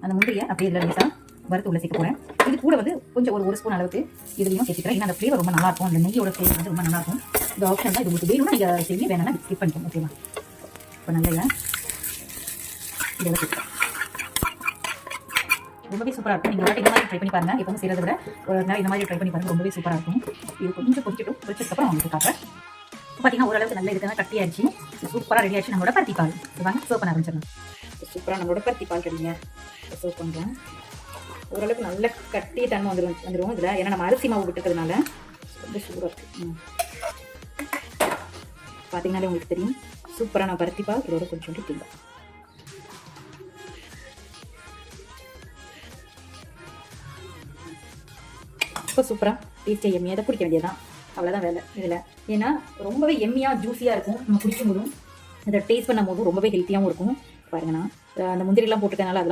அந்த முந்திரியை அப்படியே இதில் லேசாக வறுத்து உள்ள சேர்க்க போகிறேன். இது கூட வந்து கொஞ்சம் ஒரு ஸ்பூன் அளவுக்கு இதுலையும் சேர்த்துக்கிறேன். ஏன்னா அந்த ஃப்ளேவர் ரொம்ப நல்லாயிருக்கும். அந்த நெய்யோட ஃப்ளேவர் வந்து ரொம்ப நல்லாயிருக்கும். இந்த ஆப்ஷன் தான். இது உங்களுக்கு வேணும்னா நீங்கள் செய்ய வேணாம்னா ஸ்கிப் பண்ணிக்கோங்க. ஓகேவா? இப்போ நல்லா இதெல்லாம் சேர்த்துக்கிறேன். ரொம்பவே சூப்பராக இருக்கும். நீங்கள் இந்த மாதிரி ட்ரை பண்ணி பாருங்கள். எப்பவும் செய்கிறத விட ஒரு நேரம் இந்த மாதிரி ட்ரை பண்ணி பாருங்கள். ரொம்பவே சூப்பராக இருக்கும். இது கொஞ்சம் பொரிச்சிட்டும். பொரிச்சதுக்கப்புறம் உங்களுக்கு காட்டுறேன். பார்த்தீங்கன்னா ஓரளவுக்கு நல்ல இதுக்காக கட்டி ஆயிடுச்சு. சூப்பராக ரெடி ஆயிடுச்சு நம்மளோட பருத்தி பால். வாங்க சர்வ் பண்ண ஆரம்பிச்சிடலாம். சூப்பராக நம்மளோட பருத்தி பால் ரெடிங்க. சர்வ் பண்ணுறேன். ஓரளவுக்கு நல்ல கட்டி தண்ணி வந்துடும் இதில். ஏன்னா நம்ம அரிசி மாவு விட்டுக்கிறதுனால ரொம்ப சூடாக இருக்குது. பார்த்தீங்கன்னாலே உங்களுக்கு தெரியும். சூப்பரான பருத்தி பால். இதோட கொஞ்சம் தூங்க இப்போ சூப்பராக டேஸ்ட்டாக எம்மியாக தான் குடிக்க வேண்டியதான். அவ்வளோதான் வேலை இதில். ஏன்னா ரொம்பவே எம்மியாக ஜூஸியாக இருக்கும். நம்ம குடிக்கும் போதும் இதை டேஸ்ட் பண்ணும் போதும் ரொம்பவே ஹெல்த்தியாகவும் இருக்கும். பாருங்கண்ணா அந்த முந்திரிலாம் போட்டுக்கனால அதெல்லாம்